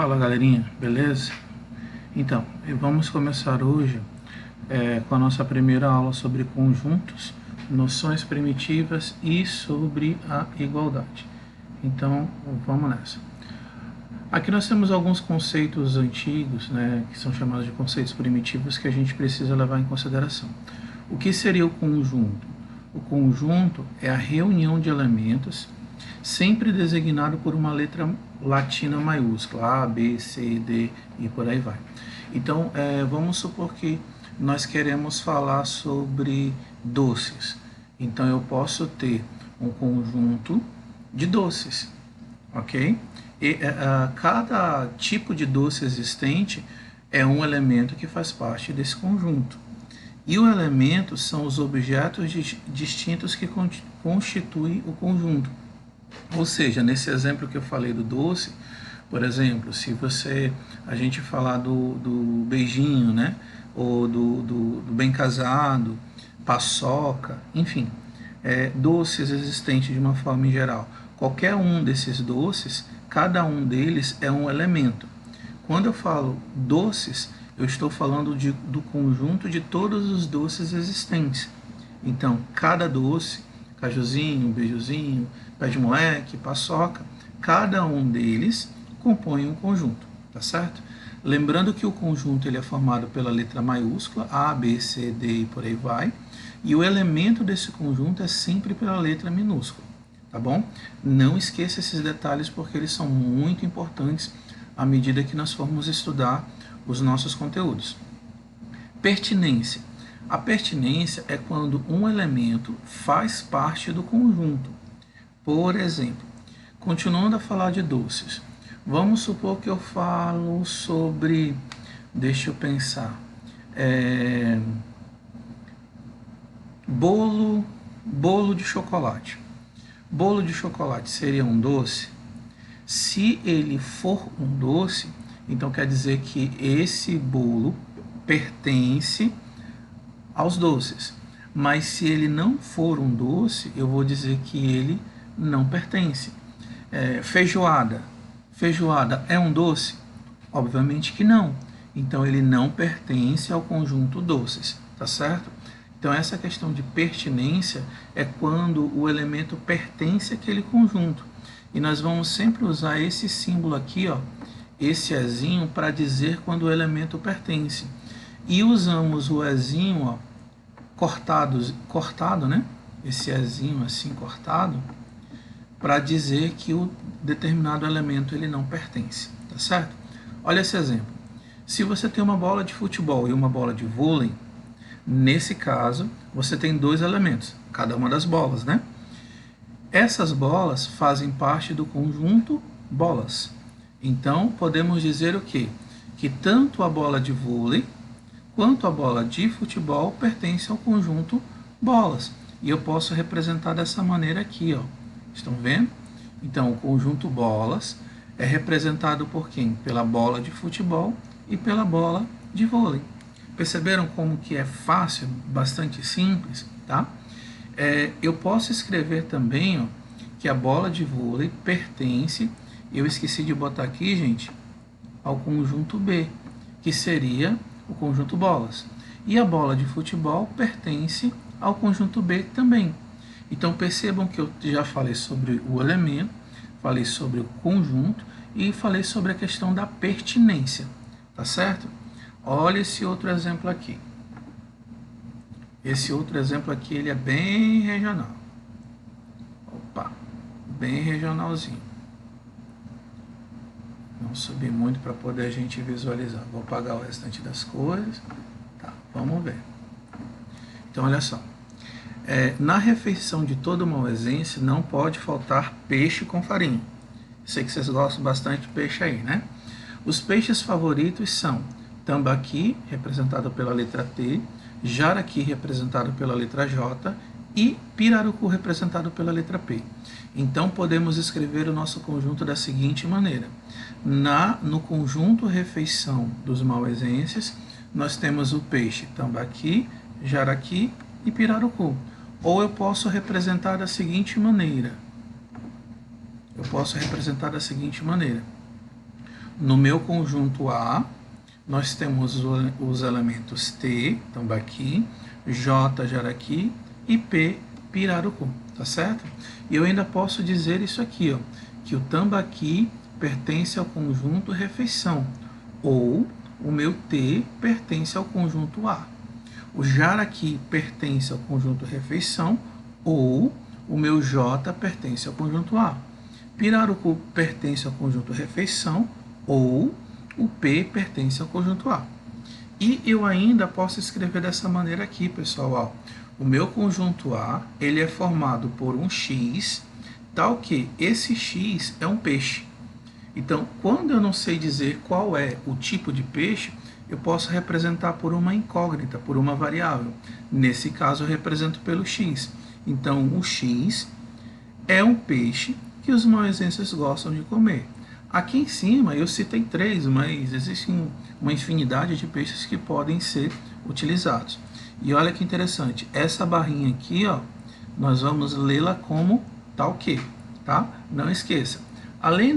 Fala galerinha, beleza? Então, vamos começar hoje com a nossa primeira aula sobre conjuntos, noções primitivas e sobre a igualdade. Então, vamos nessa. Aqui nós temos alguns conceitos antigos, que são chamados de conceitos primitivos, que a gente precisa levar em consideração. O que seria o conjunto? O conjunto é a reunião de elementos sempre designado por uma letra latina maiúscula, A, B, C, D e por aí vai. Então, vamos supor que nós queremos falar sobre doces. Então, eu posso ter um conjunto de doces, ok? E cada tipo de doce existente é um elemento que faz parte desse conjunto. E o elemento são os objetos distintos que constituem o conjunto. Ou seja, nesse exemplo que eu falei do doce, por exemplo, se a gente falar do beijinho, ou do bem casado, paçoca, enfim, doces existentes de uma forma em geral. Qualquer um desses doces, cada um deles é um elemento. Quando eu falo doces, eu estou falando do conjunto de todos os doces existentes. Então, cada doce, cajuzinho, beijuzinho, pé de moleque, paçoca, cada um deles compõe um conjunto, tá certo? Lembrando que o conjunto ele é formado pela letra maiúscula, A, B, C, D e por aí vai, e o elemento desse conjunto é sempre pela letra minúscula, tá bom? Não esqueça esses detalhes porque eles são muito importantes à medida que nós formos estudar os nossos conteúdos. Pertinência. A pertinência é quando um elemento faz parte do conjunto. Por exemplo, continuando a falar de doces, vamos supor que eu falo sobre, deixa eu pensar, bolo de chocolate. Bolo de chocolate seria um doce? Se ele for um doce, então quer dizer que esse bolo pertence aos doces. Mas se ele não for um doce, eu vou dizer que ele não pertence. Feijoada. Feijoada é um doce? Obviamente que não. Então ele não pertence ao conjunto doces, tá certo? Então essa questão de pertinência é quando o elemento pertence àquele conjunto. E nós vamos sempre usar esse símbolo aqui, ó, esse ezinho, para dizer quando o elemento pertence. E usamos o ezinho, ó, cortado, né? Esse ezinho assim cortado, para dizer que o determinado elemento ele não pertence, tá certo? Olha esse exemplo. Se você tem uma bola de futebol e uma bola de vôlei, nesse caso, você tem dois elementos, cada uma das bolas, né? Essas bolas fazem parte do conjunto bolas. Então, podemos dizer o quê? Que tanto a bola de vôlei quanto a bola de futebol pertence ao conjunto bolas. E eu posso representar dessa maneira aqui, ó. Estão vendo? Então, o conjunto bolas é representado por quem? Pela bola de futebol e pela bola de vôlei. Perceberam como que é fácil, bastante simples, tá? Eu posso escrever também, ó, que a bola de vôlei pertence, eu esqueci de botar aqui, gente, ao conjunto B, que seria o conjunto bolas. E a bola de futebol pertence ao conjunto B também. Então percebam que eu já falei sobre o elemento, falei sobre o conjunto e falei sobre a questão da pertinência, tá certo? Olha esse outro exemplo aqui. Esse outro exemplo aqui ele é bem regional. Opa, bem regionalzinho. Não subi muito para poder a gente visualizar. Vou apagar o restante das cores. Tá, vamos ver. Então, olha só. Na refeição de todo malvesense não pode faltar peixe com farinha. Sei que vocês gostam bastante de peixe aí, né? Os peixes favoritos são tambaqui, representado pela letra T, jaraqui, representado pela letra J, e pirarucu, representado pela letra P. Então, podemos escrever o nosso conjunto da seguinte maneira. No conjunto refeição dos malvesenses, nós temos o peixe tambaqui, jaraqui e pirarucu. Ou eu posso representar da seguinte maneira. no meu conjunto A, nós temos os elementos T, Tambaqui, J, Jaraqui e P, Pirarucu, tá certo? E eu ainda posso dizer isso aqui, ó, que o Tambaqui pertence ao conjunto refeição, ou o meu T pertence ao conjunto A. O Jaraqui pertence ao conjunto refeição, ou o meu J pertence ao conjunto A. Pirarucu pertence ao conjunto refeição, ou o P pertence ao conjunto A. E eu ainda posso escrever dessa maneira aqui, pessoal. Ó. O meu conjunto A, ele é formado por um X, tal que esse X é um peixe. Então, quando eu não sei dizer qual é o tipo de peixe, eu posso representar por uma incógnita, por uma variável. Nesse caso, eu represento pelo X. Então, o X é um peixe que os maoesenses gostam de comer. Aqui em cima eu citei 3, mas existe uma infinidade de peixes que podem ser utilizados. E olha que interessante, essa barrinha aqui, ó, nós vamos lê-la como tal que, tá? Não esqueça. Além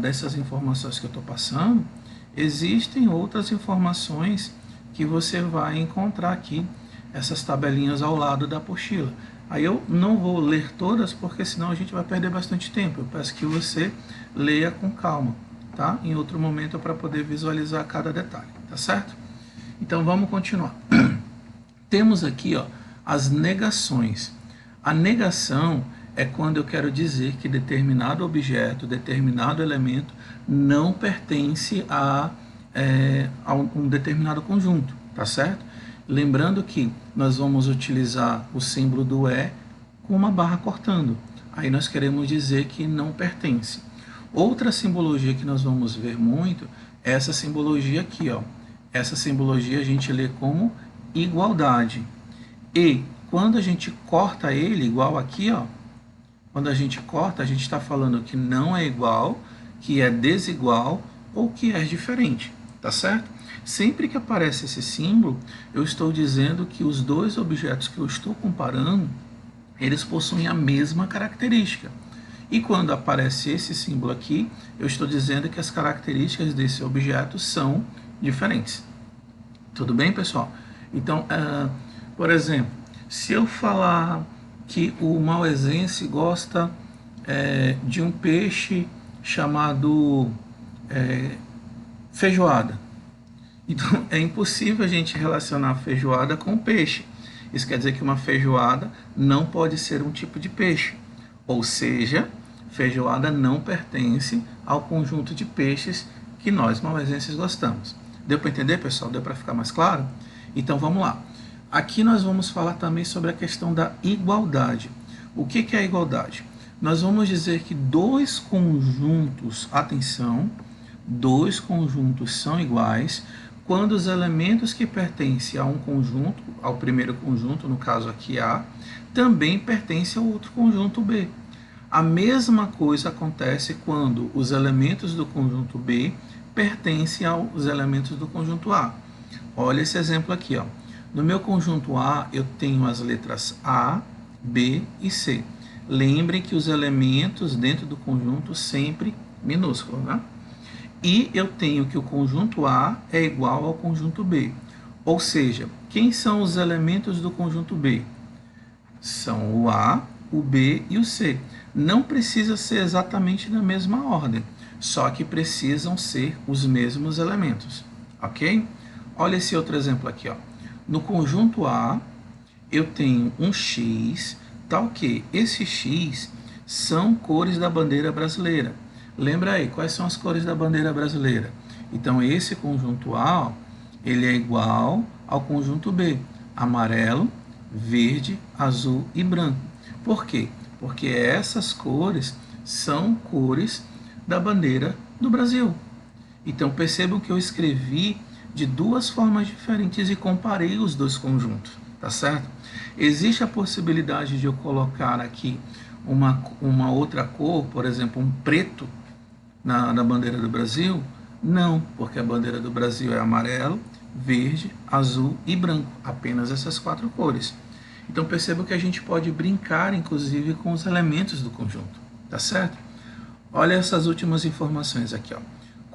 dessas informações que eu estou passando, existem outras informações que você vai encontrar aqui, essas tabelinhas ao lado da apostila. Aí eu não vou ler todas, porque senão a gente vai perder bastante tempo. Eu peço que você leia com calma, tá? Em outro momento para poder visualizar cada detalhe, tá certo? Então vamos continuar. Temos aqui, ó, as negações. A negação é quando eu quero dizer que determinado objeto, determinado elemento não pertence a um determinado conjunto, tá certo? Lembrando que nós vamos utilizar o símbolo do E com uma barra cortando. Aí nós queremos dizer que não pertence. Outra simbologia que nós vamos ver muito é essa simbologia aqui, ó. Essa simbologia a gente lê como igualdade. E quando a gente corta ele, igual aqui, ó, quando a gente corta, a gente está falando que não é igual, que é desigual ou que é diferente, tá certo? Sempre que aparece esse símbolo, eu estou dizendo que os dois objetos que eu estou comparando, eles possuem a mesma característica. E quando aparece esse símbolo aqui, eu estou dizendo que as características desse objeto são diferentes. Tudo bem, pessoal? Então, por exemplo, se eu falar que o maoesense gosta de um peixe chamado feijoada, então é impossível a gente relacionar a feijoada com peixe. Isso quer dizer que uma feijoada não pode ser um tipo de peixe. Ou seja, feijoada não pertence ao conjunto de peixes que nós maoesenses gostamos. Deu para entender, pessoal? Deu para ficar mais claro? Então vamos lá. Aqui nós vamos falar também sobre a questão da igualdade. O que é a igualdade? Nós vamos dizer que dois conjuntos, atenção, dois conjuntos são iguais quando os elementos que pertencem a um conjunto, ao primeiro conjunto, no caso aqui A, também pertencem ao outro conjunto B. A mesma coisa acontece quando os elementos do conjunto B pertencem aos elementos do conjunto A. Olha esse exemplo aqui, ó. No meu conjunto A, eu tenho as letras A, B e C. Lembrem que os elementos dentro do conjunto sempre minúsculos, né? E eu tenho que o conjunto A é igual ao conjunto B. Ou seja, quem são os elementos do conjunto B? São o A, o B e o C. Não precisa ser exatamente na mesma ordem, só que precisam ser os mesmos elementos, ok? Olha esse outro exemplo aqui, ó. No conjunto A, eu tenho um X, tal que esse X são cores da bandeira brasileira. Lembra aí, quais são as cores da bandeira brasileira? Então, esse conjunto A, ó, ele é igual ao conjunto B. Amarelo, verde, azul e branco. Por quê? Porque essas cores são cores da bandeira do Brasil. Então, percebam que eu escrevi de duas formas diferentes e comparei os dois conjuntos, tá certo? Existe a possibilidade de eu colocar aqui uma outra cor, por exemplo, um preto, na bandeira do Brasil? Não, porque a bandeira do Brasil é amarelo, verde, azul e branco, apenas essas 4 cores. Então perceba que a gente pode brincar, inclusive, com os elementos do conjunto, tá certo? Olha essas últimas informações aqui, ó.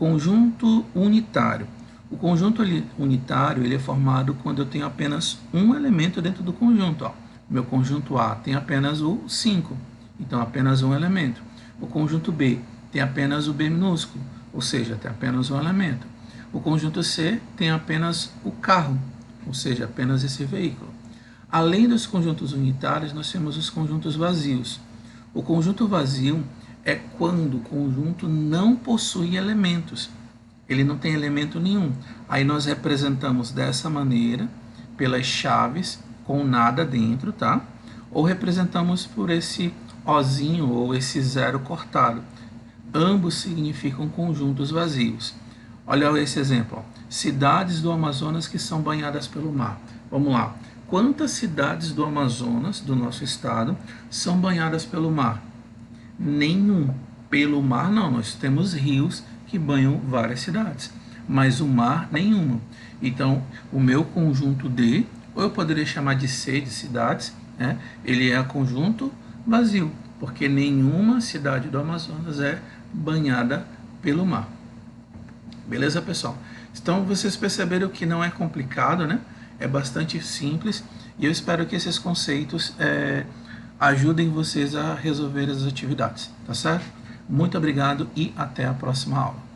Conjunto unitário. O conjunto unitário ele é formado quando eu tenho apenas um elemento dentro do conjunto. Ó. Meu conjunto A tem apenas o 5, então apenas um elemento. O conjunto B tem apenas o B minúsculo, ou seja, tem apenas um elemento. O conjunto C tem apenas o carro, ou seja, apenas esse veículo. Além dos conjuntos unitários, nós temos os conjuntos vazios. O conjunto vazio é quando o conjunto não possui elementos. Ele não tem elemento nenhum. Aí nós representamos dessa maneira, pelas chaves, com nada dentro, tá? Ou representamos por esse ozinho ou esse zero cortado. Ambos significam conjuntos vazios. Olha esse exemplo. Ó. Cidades do Amazonas que são banhadas pelo mar. Vamos lá. Quantas cidades do Amazonas, do nosso estado, são banhadas pelo mar? Nenhum. Pelo mar, não. Nós temos rios que banham várias cidades, mas o mar, nenhuma. Então, o meu conjunto D, ou eu poderia chamar de C, de cidades, né? Ele é conjunto vazio, porque nenhuma cidade do Amazonas é banhada pelo mar. Beleza, pessoal? Então, vocês perceberam que não é complicado, né? É bastante simples, e eu espero que esses conceitos ajudem vocês a resolver as atividades, tá certo? Muito obrigado e até a próxima aula.